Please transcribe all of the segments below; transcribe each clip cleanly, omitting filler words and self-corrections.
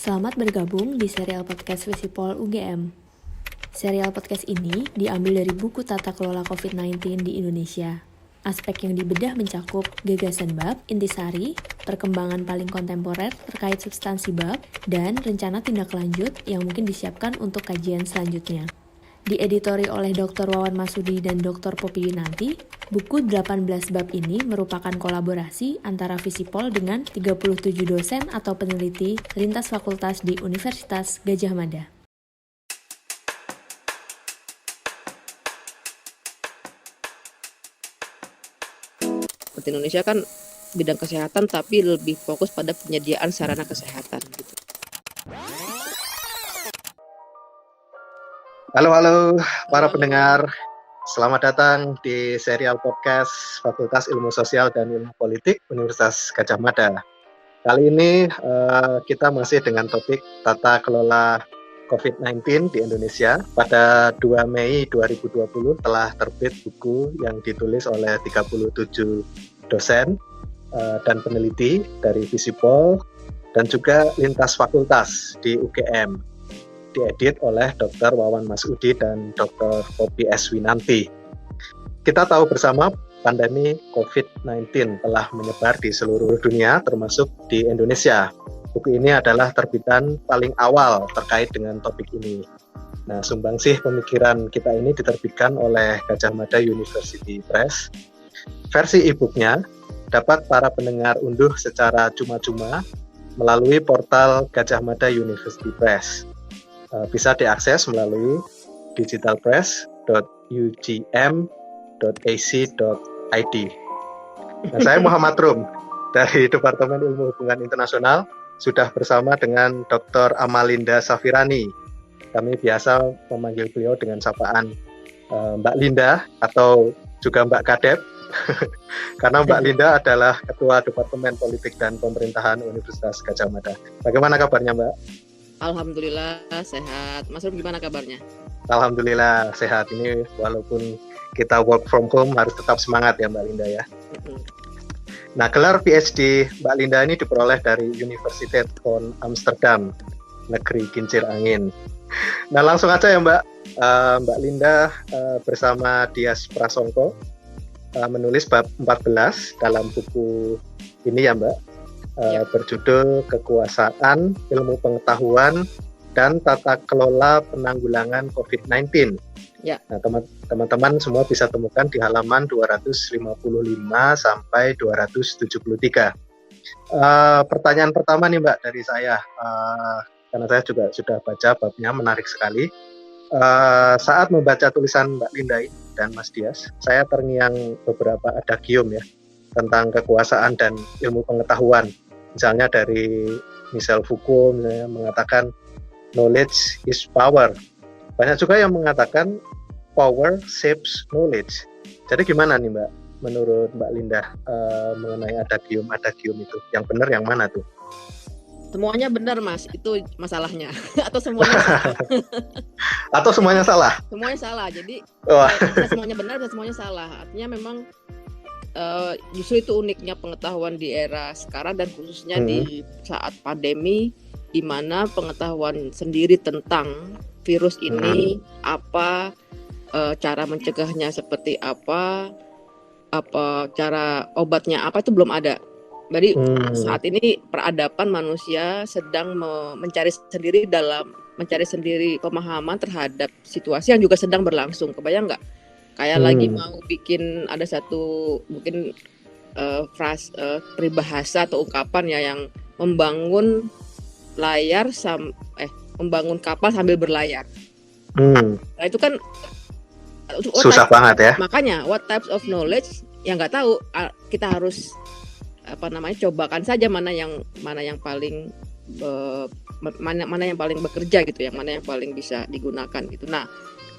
Selamat bergabung di serial podcast Visipol UGM. Serial podcast ini diambil dari buku Tata Kelola COVID-19 di Indonesia. Aspek yang dibedah mencakup gagasan bab, intisari, perkembangan paling kontemporer terkait substansi bab, dan rencana tindak lanjut yang mungkin disiapkan untuk kajian selanjutnya. Dieditori oleh Dr. Wawan Masudi dan Dr. Poppy Yunanti, buku 18 bab ini merupakan kolaborasi antara Visipol dengan 37 dosen atau peneliti lintas fakultas di Universitas Gadjah Mada. Di Indonesia kan bidang kesehatan tapi lebih fokus pada penyediaan sarana kesehatan gitu. Halo para pendengar, selamat datang di serial podcast Fakultas Ilmu Sosial dan Ilmu Politik Universitas Gadjah Mada. Kali ini kita masih dengan topik tata kelola COVID-19 di Indonesia. Pada 2 Mei 2020 telah terbit buku yang ditulis oleh 37 dosen dan peneliti dari Visipol dan juga lintas fakultas di UGM. Diedit oleh Dr. Wawan Masudi dan Dr. Poppy S. Winanti. Kita tahu bersama pandemi COVID-19 telah menyebar di seluruh dunia termasuk di Indonesia. Buku ini adalah terbitan paling awal terkait dengan topik ini. Nah, sumbangsih pemikiran kita ini diterbitkan oleh Gadjah Mada University Press. Versi e-booknya dapat para pendengar unduh secara cuma-cuma melalui portal Gadjah Mada University Press. Bisa diakses melalui digitalpress.ugm.ac.id. Nah, saya Muhammad Rum dari Departemen Ilmu Hubungan Internasional sudah bersama dengan Dr. Amalinda Safirani. Kami biasa memanggil beliau dengan sapaan Mbak Linda atau juga Mbak Kadep karena Mbak Linda adalah Ketua Departemen Politik dan Pemerintahan Universitas Gadjah Mada. Bagaimana kabarnya, Mbak? Alhamdulillah sehat. Mas Rum gimana kabarnya? Alhamdulillah sehat. Ini walaupun kita work from home harus tetap semangat ya Mbak Linda ya. Nah, gelar PhD Mbak Linda ini diperoleh dari Universiteit van Amsterdam, negeri kincir angin. Nah, langsung aja ya Mbak. Mbak Linda bersama Dias Prasongko menulis bab 14 dalam buku ini ya Mbak. Berjudul Kekuasaan, Ilmu Pengetahuan, dan Tata Kelola Penanggulangan COVID-19. Ya. Nah, teman-teman semua bisa temukan di halaman 255 sampai 273. Pertanyaan pertama nih Mbak dari saya, karena saya juga sudah baca babnya, menarik sekali. Saat membaca tulisan Mbak Linda dan Mas Dias, saya terngiang beberapa adagium ya tentang kekuasaan dan ilmu pengetahuan. Misalnya dari Michel Foucault misalnya mengatakan knowledge is power. Banyak juga yang mengatakan power shapes knowledge. Jadi gimana nih Mbak, menurut Mbak Linda mengenai adagium itu? Yang benar yang mana tuh? Semuanya benar Mas, itu masalahnya. Atau semuanya salah? Atau semuanya salah? Semuanya salah, jadi semuanya benar dan semuanya salah. Artinya memang justru itu uniknya pengetahuan di era sekarang dan khususnya di saat pandemi, di mana pengetahuan sendiri tentang virus ini apa, cara mencegahnya seperti apa cara obatnya apa itu belum ada. Jadi saat ini peradaban manusia sedang mencari sendiri pemahaman terhadap situasi yang juga sedang berlangsung. Kebayang nggak? Kayak lagi mau bikin ada satu mungkin peribahasa atau ungkapan ya yang membangun membangun kapal sambil berlayar. Nah itu kan susah banget ya. Makanya what types of knowledge yang nggak tahu, kita harus cobakan saja mana yang paling mana yang paling bekerja gitu, yang mana yang paling bisa digunakan gitu. Nah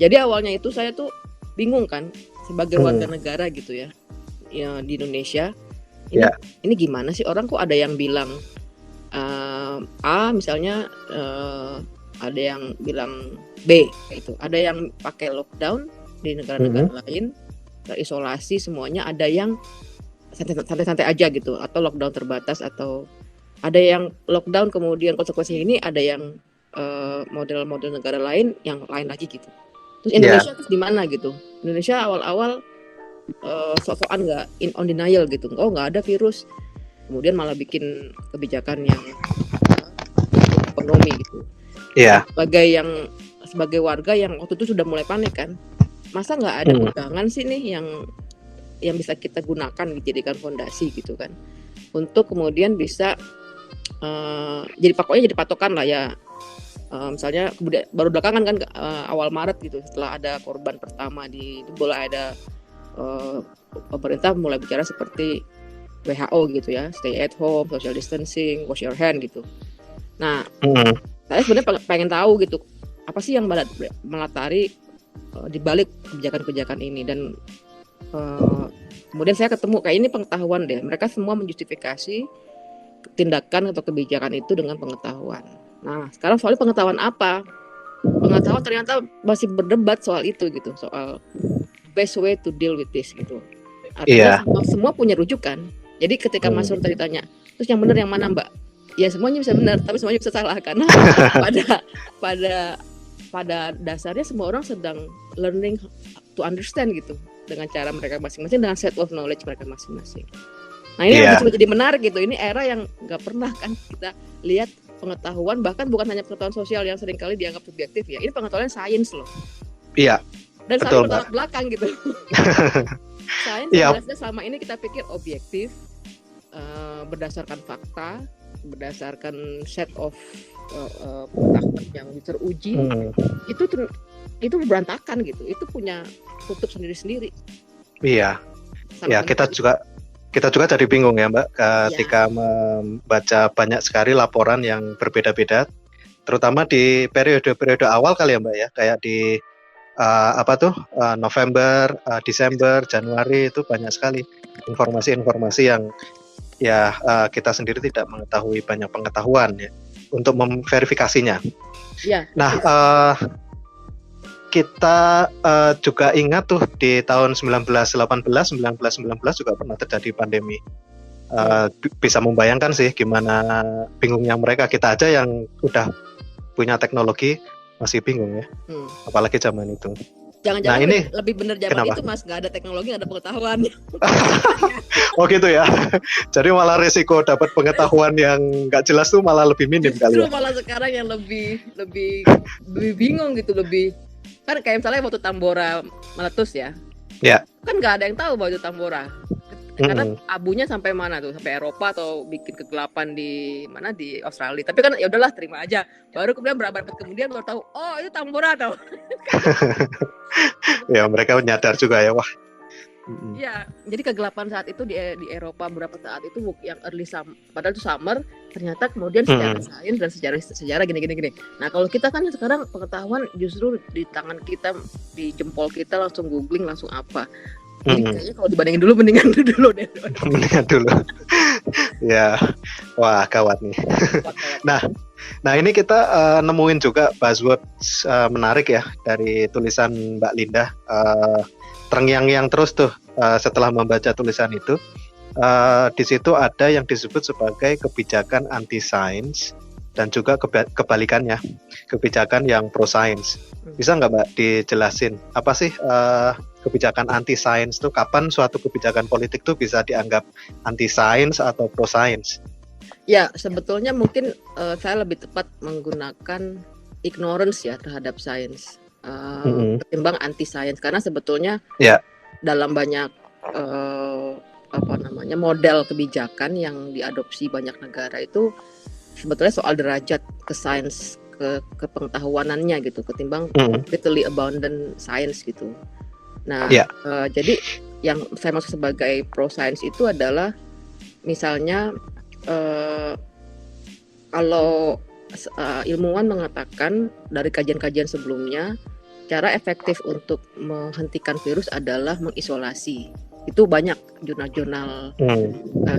jadi awalnya itu saya tuh bingung kan sebagai warga negara gitu ya di Indonesia ini gimana sih, orang kok ada yang bilang A misalnya, ada yang bilang B gitu, ada yang pakai lockdown di negara-negara lain, terisolasi semuanya, ada yang santai-santai aja gitu, atau lockdown terbatas atau Ada yang lockdown kemudian konsekuensinya ini, ada yang model-model negara lain yang lain lagi gitu. Terus Indonesia terus di mana gitu? Indonesia awal-awal sok-sokan nggak on denial gitu, oh nggak ada virus, kemudian malah bikin kebijakan yang ekonomi gitu. Iya. Sebagai warga yang waktu itu sudah mulai panik kan, masa nggak ada pegangan sih nih yang bisa kita gunakan dijadikan fondasi gitu kan, untuk kemudian bisa jadi patokan lah ya. Misalnya kemudian baru belakangan kan awal Maret gitu, setelah ada korban pertama itu mulai ada pemerintah mulai bicara seperti WHO gitu ya, stay at home, social distancing, wash your hand gitu. Nah, saya sebenarnya pengen tahu gitu, apa sih yang melatari di balik kebijakan-kebijakan ini, dan kemudian saya ketemu kayak ini pengetahuan deh, mereka semua menjustifikasi tindakan atau kebijakan itu dengan pengetahuan. Nah, sekarang soalnya pengetahuan apa? Pengetahuan ternyata masih berdebat soal itu gitu, soal best way to deal with this gitu. Artinya semua punya rujukan. Jadi ketika Mas Nur tadi tanya, terus yang benar yang mana Mbak? Ya semuanya bisa benar, tapi semuanya bisa salah, karena pada dasarnya semua orang sedang learning to understand gitu, dengan cara mereka masing-masing, dengan set of knowledge mereka masing-masing. Nah ini yang jadi menarik gitu. Ini era yang nggak pernah kan kita lihat pengetahuan, bahkan bukan hanya pengetahuan sosial yang seringkali dianggap subjektif ya. Ini pengetahuan sains loh. Iya. Dan saling bertolak belakang gitu. Sains jelasnya selama ini kita pikir objektif, berdasarkan fakta, berdasarkan set of pengetahuan yang teruji. Itu berantakan gitu. Itu punya kutub sendiri-sendiri. Iya. Ya kita juga jadi bingung ya Mbak, ketika membaca banyak sekali laporan yang berbeda-beda, terutama di periode-periode awal kali ya Mbak ya, kayak di November, Desember, Januari, itu banyak sekali informasi-informasi yang ya kita sendiri tidak mengetahui banyak pengetahuan ya untuk memverifikasinya. Ya. Nah, kita juga ingat tuh di tahun 1919 juga pernah terjadi pandemi. Bisa membayangkan sih gimana bingungnya mereka. Kita aja yang udah punya teknologi masih bingung ya, apalagi zaman itu. Jangan-jangan ini lebih benar zaman itu Mas, nggak ada teknologi, nggak ada pengetahuan. Oh gitu ya. Jadi malah risiko dapat pengetahuan yang nggak jelas tuh malah lebih minim kali ya. Justru malah sekarang yang lebih bingung gitu, kan kayak misalnya waktu Tambora meletus ya. Ya. Kan nggak ada yang tahu bahwa itu Tambora. Karena abunya sampai mana tuh? Sampai Eropa atau bikin kegelapan di Australia. Tapi kan ya udahlah, terima aja. Baru kemudian berabad kemudian baru tahu, oh itu Tambora tau. Ya mereka nyadar juga ya, wah. Ya, jadi kegelapan saat itu di Eropa beberapa saat itu yang early summer, padahal itu summer, ternyata kemudian secara sains dan sejarah gini. Nah, kalau kita kan sekarang pengetahuan justru di tangan kita, di jempol kita, langsung googling, langsung apa. Jadi kayaknya kalau dibandingin dulu mendingan dulu deh. Mendingan dulu. Ya, wah gawat nih. Nah ini kita nemuin juga buzzword menarik ya dari tulisan Mbak Linda. Terngiang-ngiang terus tuh setelah membaca tulisan itu. Di situ ada yang disebut sebagai kebijakan anti sains dan juga kebalikannya, kebijakan yang pro sains. Bisa nggak Mbak dijelasin apa sih kebijakan anti sains itu? Kapan suatu kebijakan politik tuh bisa dianggap anti sains atau pro sains? Ya, sebetulnya mungkin saya lebih tepat menggunakan ignorance ya terhadap sains ketimbang anti sains, karena sebetulnya dalam banyak model kebijakan yang diadopsi banyak negara itu sebetulnya soal derajat ke sains, ke pengetahuanannya gitu, ketimbang completely abundant science gitu. Nah, jadi yang saya maksud sebagai pro science itu adalah misalnya kalau ilmuwan mengatakan dari kajian-kajian sebelumnya, cara efektif untuk menghentikan virus adalah mengisolasi. Itu banyak jurnal-jurnal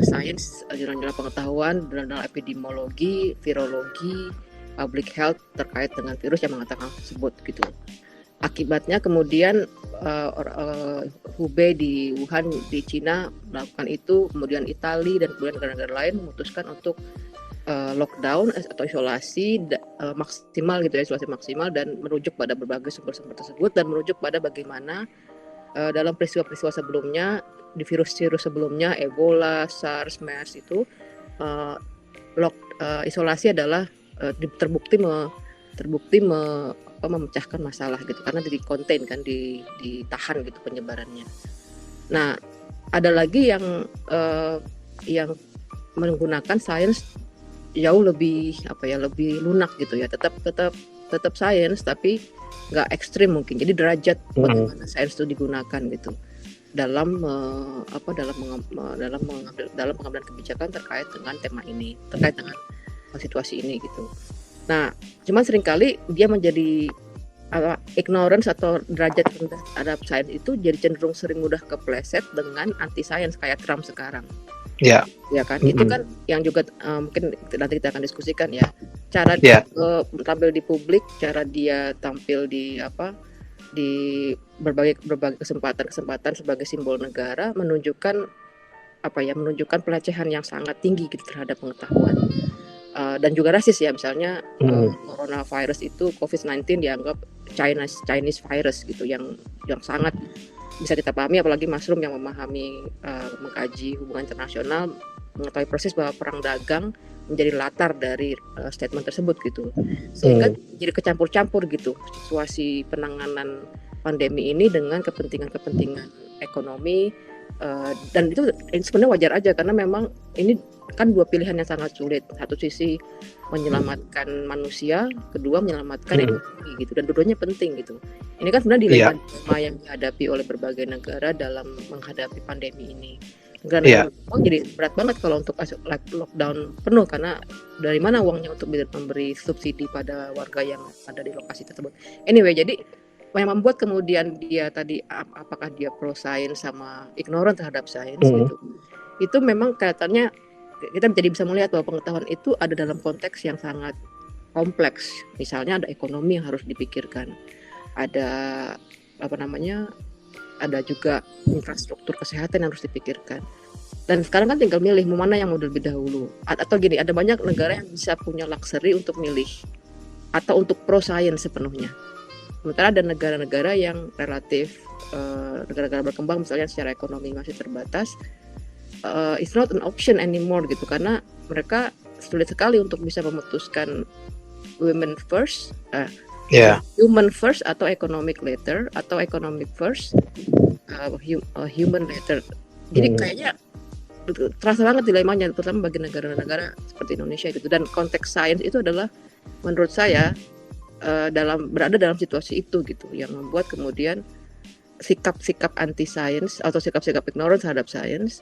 sains, jurnal-jurnal pengetahuan, jurnal epidemiologi, virologi, public health terkait dengan virus yang mengatakan tersebut gitu. Akibatnya kemudian Hubei di Wuhan di Cina melakukan itu, kemudian Italia dan kemudian negara-negara lain memutuskan untuk lockdown atau isolasi maksimal gitu ya, isolasi maksimal, dan merujuk pada berbagai sumber-sumber tersebut dan merujuk pada bagaimana dalam peristiwa-peristiwa sebelumnya, di virus-virus sebelumnya, Ebola, SARS, MERS itu isolasi adalah terbukti memecahkan masalah gitu, karena di-contain kan, ditahan gitu penyebarannya. Nah, ada lagi yang menggunakan sains jauh lebih lebih lunak gitu ya, tetap sains tapi nggak ekstrim mungkin. Jadi derajat bagaimana sains itu digunakan gitu dalam pengambilan kebijakan terkait dengan tema ini, terkait dengan situasi ini gitu. Nah, cuman seringkali dia menjadi ignorance atau derajat rendah terhadap sains itu jadi cenderung sering mudah kepleset dengan anti sains kayak Trump sekarang. Ya kan, itu kan yang juga mungkin nanti kita akan diskusikan ya, cara dia tampil di publik, cara dia tampil di berbagai kesempatan sebagai simbol negara, menunjukkan pelecehan yang sangat tinggi gitu terhadap pengetahuan, dan juga rasis ya. Misalnya coronavirus itu, COVID-19 dianggap Chinese virus gitu, yang sangat bisa kita pahami, apalagi Mushroom yang memahami mengkaji hubungan internasional mengetahui persis bahwa perang dagang menjadi latar dari statement tersebut gitu, sehingga jadi kecampur-campur gitu situasi penanganan pandemi ini dengan kepentingan ekonomi, dan itu sebenarnya wajar aja karena memang ini kan dua pilihan yang sangat sulit. Satu sisi menyelamatkan manusia, kedua menyelamatkan ekonomi gitu, dan dua-duanya penting gitu. Ini kan sebenarnya dilema yang dihadapi oleh berbagai negara dalam menghadapi pandemi ini. Negara jadi berat banget kalau untuk lockdown penuh, karena dari mana uangnya untuk memberi subsidi pada warga yang ada di lokasi tersebut. Anyway, jadi yang membuat kemudian dia tadi apakah dia pro sains sama ignorant terhadap sains gitu, itu memang kelihatannya kita jadi bisa melihat bahwa pengetahuan itu ada dalam konteks yang sangat kompleks. Misalnya ada ekonomi yang harus dipikirkan, ada ada juga infrastruktur kesehatan yang harus dipikirkan. Dan sekarang kan tinggal milih mau mana yang mau lebih dahulu. Atau gini, ada banyak negara yang bisa punya luxury untuk milih atau untuk pro science sepenuhnya. Sementara ada negara-negara yang relatif negara-negara berkembang misalnya secara ekonomi masih terbatas, it's not an option anymore gitu, karena mereka sulit sekali untuk bisa memutuskan women first, human first atau economic later, atau economic first, human later. Jadi kayaknya terasa banget dilemanya, terutama bagi negara-negara seperti Indonesia gitu. Dan konteks sains itu adalah menurut saya berada dalam situasi itu gitu, yang membuat kemudian sikap-sikap anti sains atau sikap-sikap ignorance terhadap sains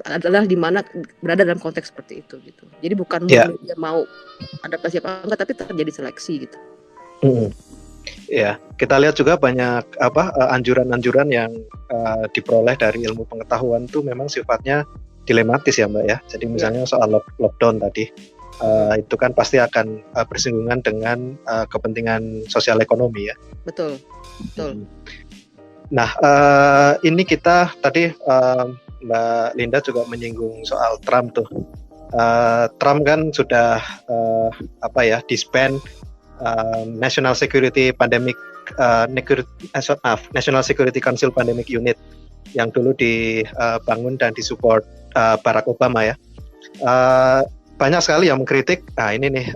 adalah di mana berada dalam konteks seperti itu gitu. Jadi bukan dia mau adaptasi apa enggak, tapi terjadi seleksi gitu. Ya, kita lihat juga banyak anjuran-anjuran yang diperoleh dari ilmu pengetahuan itu memang sifatnya dilematis ya Mbak ya. Jadi misalnya soal lockdown tadi, itu kan pasti akan bersinggungan dengan kepentingan sosial ekonomi ya. Betul. Nah, ini kita tadi Mbak Linda juga menyinggung soal Trump tuh. Trump kan sudah disband National Security Council Pandemic Unit yang dulu dibangun dan disupport Barack Obama ya. Banyak sekali yang mengkritik, ini nih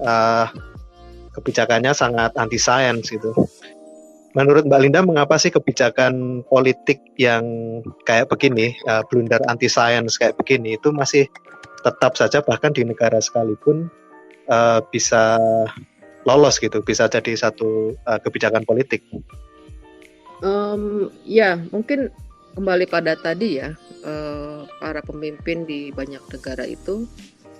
kebijakannya sangat anti science gitu. Menurut Mbak Linda, mengapa sih kebijakan politik yang kayak begini, blunder anti science kayak begini itu masih tetap saja bahkan di negara sekalipun bisa lolos gitu, bisa jadi satu kebijakan politik? Ya, mungkin kembali pada tadi ya, para pemimpin di banyak negara itu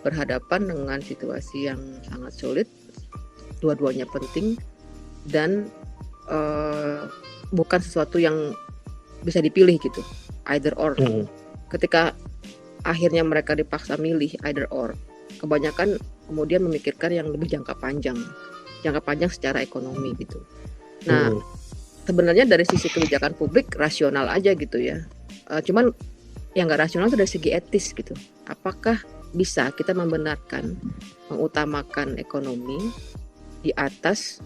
berhadapan dengan situasi yang sangat sulit, dua-duanya penting dan bukan sesuatu yang bisa dipilih gitu, either or. Ketika akhirnya mereka dipaksa milih either or, kebanyakan kemudian memikirkan yang lebih jangka panjang secara ekonomi gitu. Nah, sebenarnya dari sisi kebijakan publik rasional aja gitu ya. Cuman yang nggak rasional itu dari segi etis gitu. Apakah bisa kita membenarkan mengutamakan ekonomi di atas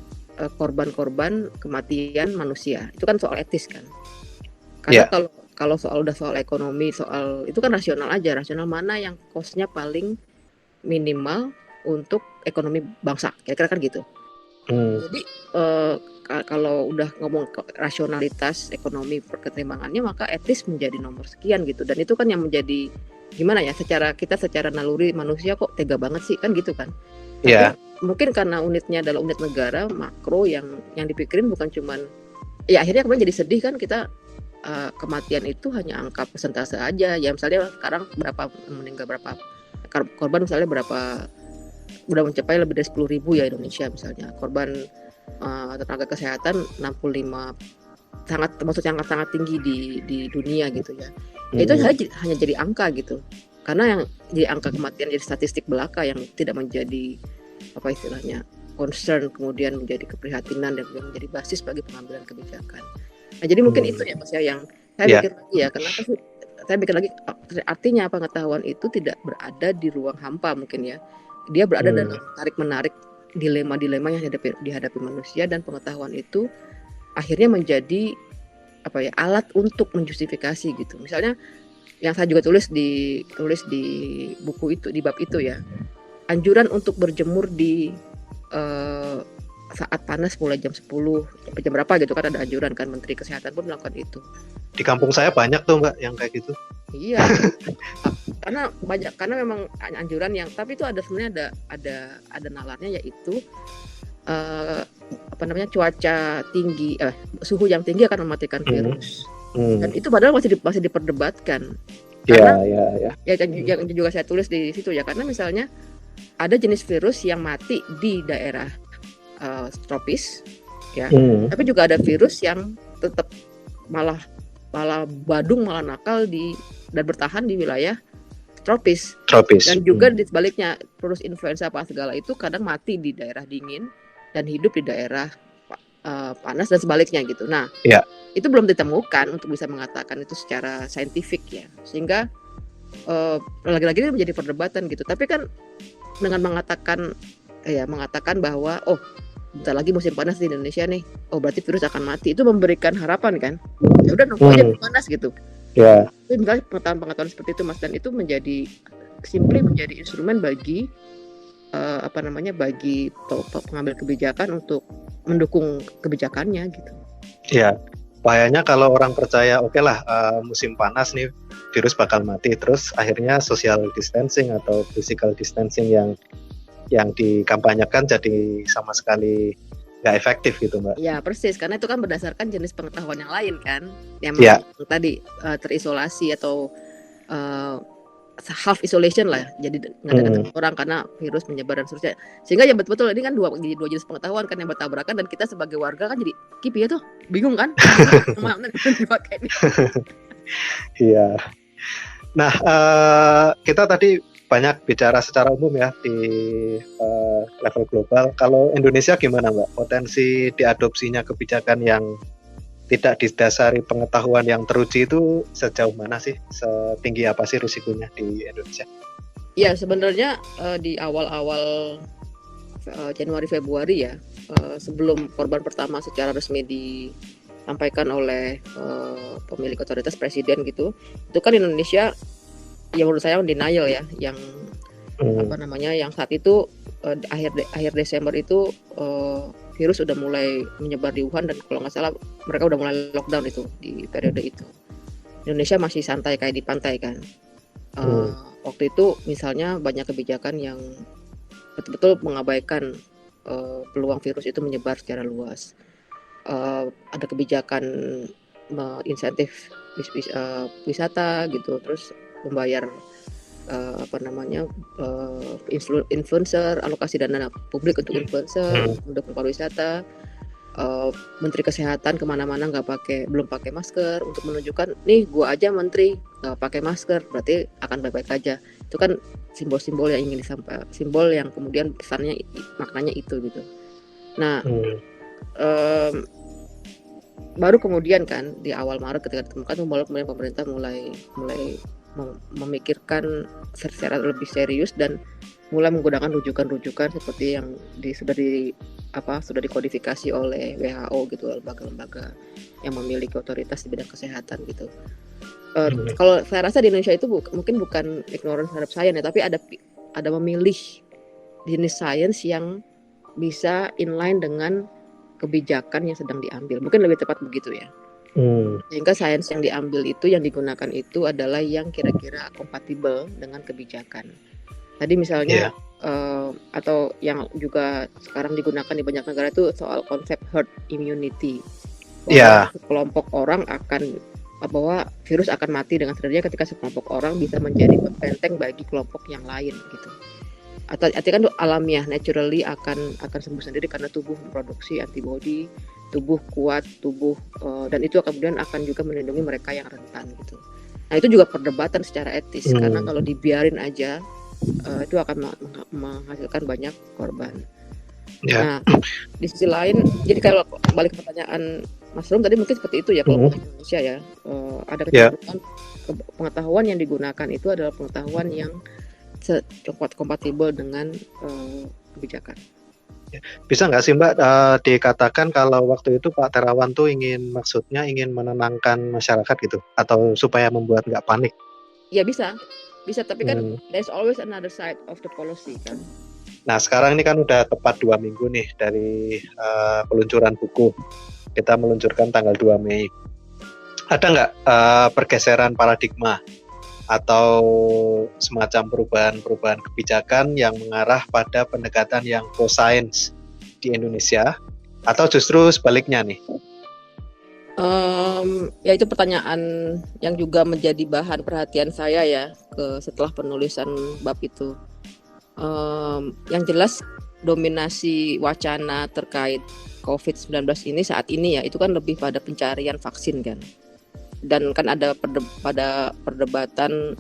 korban-korban kematian manusia. Itu kan soal etis kan. Karena kalau soal ekonomi, soal itu kan rasional aja, rasional mana yang cost-nya paling minimal untuk ekonomi bangsa, kira-kira kan gitu. Jadi kalau udah ngomong rasionalitas ekonomi ketimbangannya, maka etis menjadi nomor sekian gitu. Dan itu kan yang menjadi gimana ya, secara naluri manusia kok tega banget sih kan gitu kan. Tapi mungkin karena unitnya adalah unit negara makro yang dipikirin bukan cuman ya, akhirnya kemudian jadi sedih kan kita, kematian itu hanya angka persentase aja ya. Misalnya sekarang berapa meninggal, berapa korban, misalnya berapa udah mencapai lebih dari 10.000 ya Indonesia misalnya. Korban tenaga kesehatan 65, sangat tinggi di dunia gitu ya. Itu hanya jadi angka gitu. Karena yang jadi angka kematian jadi statistik belaka yang tidak menjadi apa istilahnya concern, kemudian menjadi keprihatinan dan menjadi basis bagi pengambilan kebijakan. Nah, jadi mungkin itu ya Mas ya yang saya pikir lagi ya, kenapa sih saya pikir lagi, artinya pengetahuan itu tidak berada di ruang hampa mungkin ya. Dia berada dalam tarik-menarik dilema-dilema yang dihadapi manusia, dan pengetahuan itu akhirnya menjadi apa ya, alat untuk menjustifikasi gitu. Misalnya yang saya juga tulis di buku itu, di bab itu ya, anjuran untuk berjemur di saat panas mulai jam 10 sampai jam berapa gitu kan, ada anjuran kan, Menteri Kesehatan pun melakukan itu. Di kampung saya banyak tuh Mbak yang kayak gitu. Iya. karena memang anjuran yang, tapi itu ada sebenarnya ada nalarnya, yaitu cuaca tinggi, suhu yang tinggi akan mematikan virus. Dan itu padahal masih diperdebatkan. Karena yang juga saya tulis di situ ya, karena misalnya ada jenis virus yang mati di daerah tropis ya, tapi juga ada virus yang tetap malah badung, malah nakal dan bertahan di wilayah tropis. Dan juga di sebaliknya, virus influenza apa segala itu kadang mati di daerah dingin dan hidup di daerah panas dan sebaliknya gitu. Nah, itu belum ditemukan untuk bisa mengatakan itu secara saintifik ya, sehingga lagi-lagi ini menjadi perdebatan gitu. Tapi kan dengan mengatakan bahwa bentar lagi musim panas di Indonesia nih, berarti virus akan mati, itu memberikan harapan kan. Ya udah nunggu aja panas gitu. Itu misalnya pengetahuan seperti itu Mas, dan itu menjadi instrumen bagi bagi pengambil kebijakan untuk mendukung kebijakannya gitu. Iya, bahayanya kalau orang percaya musim panas nih virus bakal mati, terus akhirnya social distancing atau physical distancing yang dikampanyekan jadi sama sekali nggak efektif gitu Mbak. Ya persis, karena itu kan berdasarkan jenis pengetahuan yang lain kan, yang tadi terisolasi atau half isolation lah, jadi nggak ada orang karena virus menyebar dan seterusnya. Sehingga ya betul-betul ini kan dua jenis pengetahuan kan yang bertabrakan, dan kita sebagai warga kan jadi kipi ya tuh bingung kan mana dipakai ini. Iya. Nah, kita tadi banyak bicara secara umum ya di level global. Kalau Indonesia gimana Mbak? Potensi diadopsinya kebijakan yang tidak didasari pengetahuan yang teruji itu sejauh mana sih? Setinggi apa sih risikonya di Indonesia? Ya sebenarnya di awal-awal Januari Februari ya, sebelum korban pertama secara resmi disampaikan oleh pemilik otoritas presiden gitu, itu kan Indonesia yang menurut saya denial ya, yang yang saat itu akhir Desember itu virus udah mulai menyebar di Wuhan, dan kalau nggak salah mereka udah mulai lockdown itu di periode itu. Indonesia masih santai kayak di pantai kan. Waktu itu misalnya banyak kebijakan yang betul-betul mengabaikan peluang virus itu menyebar secara luas. Ada kebijakan insentif wisata gitu, terus membayar influencer, alokasi dana publik untuk influencer, untuk pariwisata. Menteri Kesehatan kemana-mana belum pakai masker, untuk menunjukkan nih gua aja menteri nggak pakai masker, berarti akan baik-baik aja. Itu kan simbol-simbol yang ingin disampaikan, simbol yang kemudian pesannya maknanya itu gitu. Nah, baru kemudian kan di awal Maret ketika ditemukan, kemudian pemerintah mulai memikirkan secara lebih serius dan mulai menggunakan rujukan-rujukan seperti yang sudah dikodifikasi oleh WHO gitu, lembaga-lembaga yang memiliki otoritas di bidang kesehatan gitu. Kalau saya rasa di Indonesia itu mungkin bukan ignorance terhadap sains ya, tapi ada memilih jenis sains yang bisa inline dengan kebijakan yang sedang diambil. Mungkin lebih tepat begitu ya. Sehingga sains yang diambil itu, yang digunakan itu adalah yang kira-kira kompatibel dengan kebijakan. Tadi misalnya atau yang juga sekarang digunakan di banyak negara itu soal konsep herd immunity. Bahwa sekelompok orang bahwa virus akan mati dengan sendirinya ketika sekelompok orang bisa menjadi benteng bagi kelompok yang lain gitu. Atau artinya kan itu alamiah, naturally akan sembuh sendiri karena tubuh memproduksi antibodi, tubuh kuat, dan itu kemudian akan juga melindungi mereka yang rentan gitu. Nah itu juga perdebatan secara etis karena kalau dibiarin aja itu akan menghasilkan banyak korban. Nah di sisi lain, jadi kalau balik ke pertanyaan Mas Rum tadi mungkin seperti itu ya kalau di Indonesia ya, ada kecenderungan pengetahuan yang digunakan itu adalah pengetahuan yang kompatibel dengan kebijakan. Bisa nggak sih Mbak dikatakan kalau waktu itu Pak Terawan tuh ingin menenangkan masyarakat gitu, atau supaya membuat nggak panik? Ya bisa tapi kan there's always another side of the policy kan. Nah sekarang ini kan udah tepat 2 minggu nih dari peluncuran buku. Kita meluncurkan tanggal 2 Mei. Ada nggak pergeseran paradigma atau semacam perubahan kebijakan yang mengarah pada pendekatan yang pro science di Indonesia, atau justru sebaliknya nih? Ya itu pertanyaan yang juga menjadi bahan perhatian saya ya setelah penulisan bab itu. Yang jelas dominasi wacana terkait COVID-19 ini saat ini ya itu kan lebih pada pencarian vaksin kan. Dan kan ada perdebatan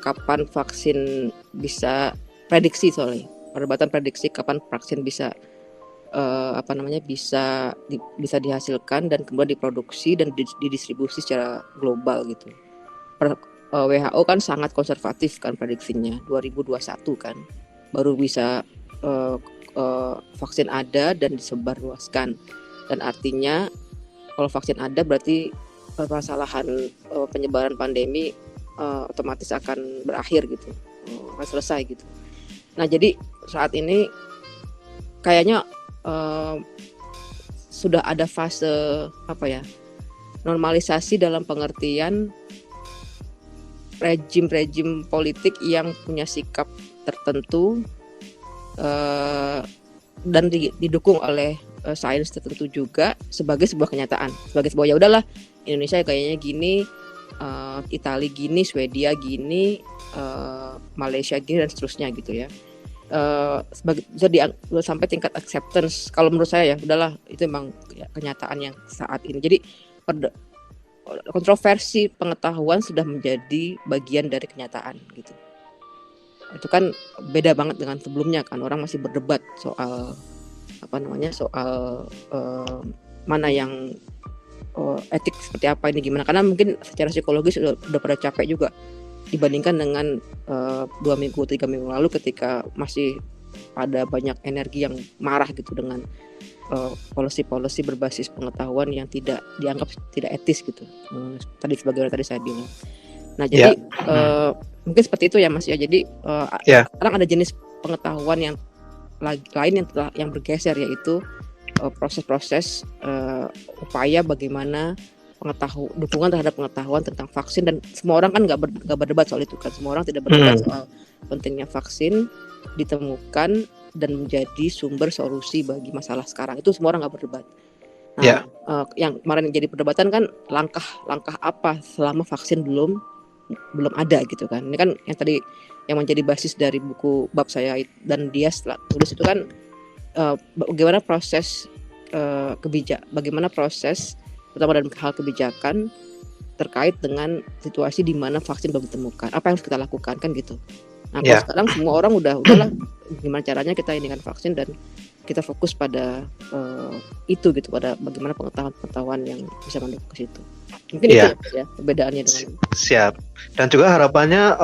kapan vaksin bisa perdebatan prediksi kapan vaksin bisa bisa dihasilkan dan kemudian diproduksi dan didistribusi secara global gitu. WHO kan sangat konservatif kan prediksinya, 2021 kan baru bisa vaksin ada dan disebarluaskan, dan artinya kalau vaksin ada berarti permasalahan penyebaran pandemi otomatis akan berakhir gitu, akan selesai gitu. Nah jadi saat ini kayaknya sudah ada fase normalisasi dalam pengertian rejim politik yang punya sikap tertentu dan didukung oleh sains tertentu juga sebagai sebuah kenyataan, sebagai sebuah ya udahlah Indonesia kayaknya gini, Italia gini, Swedia gini, Malaysia gini dan seterusnya gitu ya. Sampai tingkat acceptance kalau menurut saya ya udahlah itu memang kenyataan yang saat ini. Jadi kontroversi pengetahuan sudah menjadi bagian dari kenyataan gitu. Itu kan beda banget dengan sebelumnya kan, orang masih berdebat soal mana yang etik seperti apa ini gimana, karena mungkin secara psikologis udah pada capek juga dibandingkan dengan 2 minggu 3 minggu lalu ketika masih ada banyak energi yang marah gitu dengan policy berbasis pengetahuan yang tidak dianggap tidak etis gitu. Tadi sebagaimana tadi saya bilang. Nah jadi mungkin seperti itu ya Mas ya. Jadi sekarang ada jenis pengetahuan yang lain yang bergeser, yaitu proses-proses upaya bagaimana dukungan terhadap pengetahuan tentang vaksin, dan semua orang kan nggak berdebat soal itu kan, semua orang tidak berdebat soal pentingnya vaksin ditemukan dan menjadi sumber solusi bagi masalah sekarang, itu semua orang nggak berdebat. Nah, yang kemarin jadi perdebatan kan langkah apa selama vaksin belum ada gitu kan. Ini kan yang tadi yang menjadi basis dari buku bab saya dan dia setelah tulis itu kan bagaimana proses bagaimana proses terutama dalam hal kebijakan terkait dengan situasi di mana vaksin belum ditemukan, apa yang harus kita lakukan kan gitu. Nah kalau sekarang semua orang udahlah gimana caranya kita ini kan vaksin dan kita fokus pada itu gitu, pada bagaimana pengetahuan yang bisa mendukung ke situ. Mungkin Iya. itu ya perbedaannya dengan Siap. Dan juga harapannya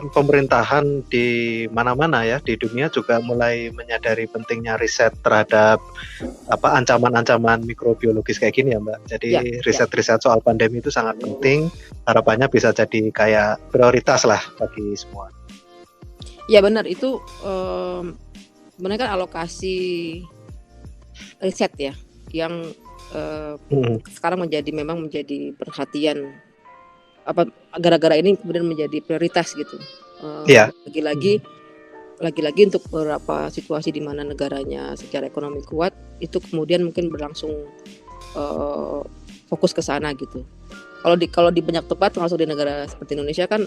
pemerintahan di mana-mana ya di dunia juga mulai menyadari pentingnya riset terhadap ancaman-ancaman mikrobiologis kayak gini ya Mbak. Jadi Ya, riset-riset soal pandemi itu sangat penting. Harapannya bisa jadi kayak prioritas lah bagi semua. ya benar itu sebenarnya kan alokasi riset ya yang sekarang memang menjadi perhatian gara-gara ini kemudian menjadi prioritas gitu. Iya. Lagi-lagi untuk beberapa situasi di mana negaranya secara ekonomi kuat itu kemudian mungkin berlangsung fokus ke sana gitu. Kalau di banyak tempat termasuk di negara seperti Indonesia kan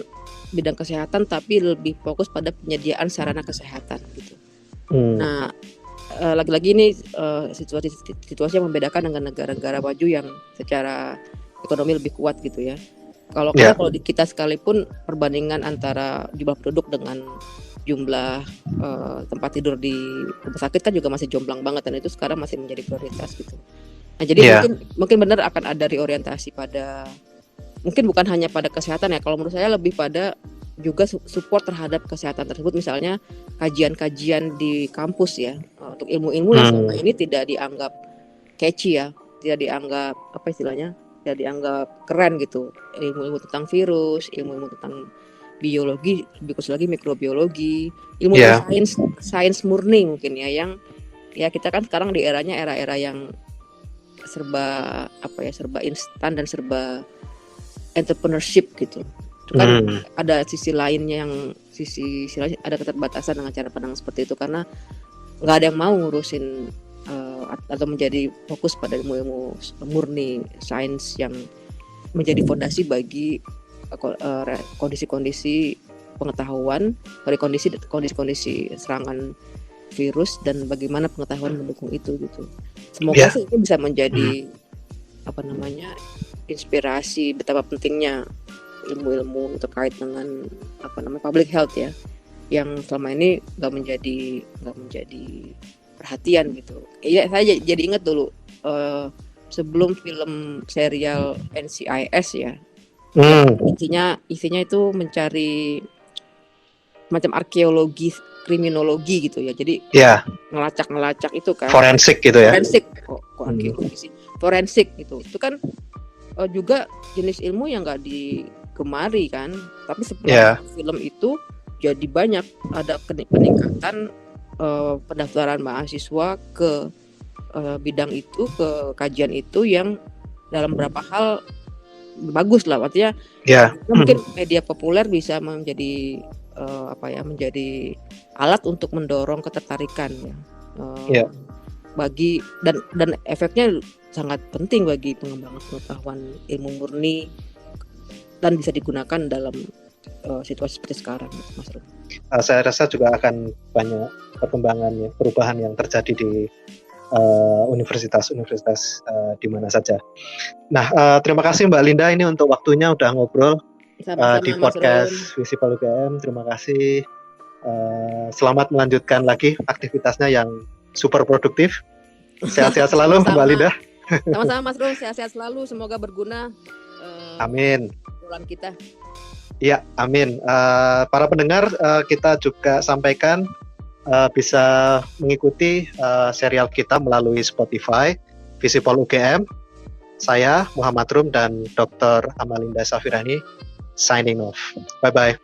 bidang kesehatan tapi lebih fokus pada penyediaan sarana kesehatan gitu. Nah, lagi-lagi ini situasi yang membedakan dengan negara-negara maju yang secara ekonomi lebih kuat gitu ya. Kalau di kita sekalipun perbandingan antara jumlah penduduk dengan jumlah tempat tidur di rumah sakit kan juga masih jomplang banget dan itu sekarang masih menjadi prioritas gitu. Nah, jadi mungkin benar akan ada reorientasi pada mungkin bukan hanya pada kesehatan ya. Kalau menurut saya lebih pada juga support terhadap kesehatan tersebut, misalnya kajian-kajian di kampus ya untuk ilmu-ilmu yang selama ini tidak dianggap catchy ya, tidak dianggap tidak dianggap keren gitu, ilmu-ilmu tentang virus, ilmu-ilmu tentang biologi, lebih khusus lagi mikrobiologi, ilmu sains murni mungkin ya, yang ya kita kan sekarang di era yang serba instan dan serba entrepreneurship gitu. Itu kan ada sisi lainnya yang ada keterbatasan dengan cara pandang seperti itu karena nggak ada yang mau ngurusin atau menjadi fokus pada ilmu-ilmu murni sains yang menjadi fondasi bagi kondisi-kondisi pengetahuan, kondisi-kondisi serangan virus dan bagaimana pengetahuan mendukung itu gitu. Semoga sih ini bisa menjadi inspirasi betapa pentingnya ilmu-ilmu terkait dengan public health ya, yang selama ini nggak menjadi perhatian gitu. Iya, saya jadi ingat dulu sebelum film serial NCIS ya, isinya itu mencari macam arkeologi, kriminologi gitu ya. Jadi ngelacak itu kan. Forensik gitu ya. Arkeologi sih. Forensik gitu. Itu kan juga jenis ilmu yang nggak digemari kan. Tapi setelah film itu jadi banyak ada peningkatan pendaftaran mahasiswa ke bidang itu, ke kajian itu yang dalam beberapa hal bagus lah, artinya mungkin media populer bisa menjadi menjadi alat untuk mendorong ketertarikan ya, bagi dan efeknya sangat penting bagi pengembangan pengetahuan ilmu murni dan bisa digunakan dalam situasi seperti sekarang, Mas Rum. Saya rasa juga akan banyak perkembangan ya, perubahan yang terjadi di universitas-universitas di mana saja. Nah, terima kasih Mbak Linda ini untuk waktunya udah ngobrol di podcast Visipol UGM. Terima kasih. Selamat melanjutkan lagi aktivitasnya yang super produktif. Sehat-sehat selalu Mbak Linda. Sama-sama Mas Rum, sehat-sehat selalu. Semoga berguna. Amin. Obrolan kita. Iya, amin. Para pendengar, kita juga sampaikan bisa mengikuti serial kita melalui Spotify, Visipol UGM. Saya Muhammad Rum dan Dr. Amalinda Safirani signing off. Bye-bye.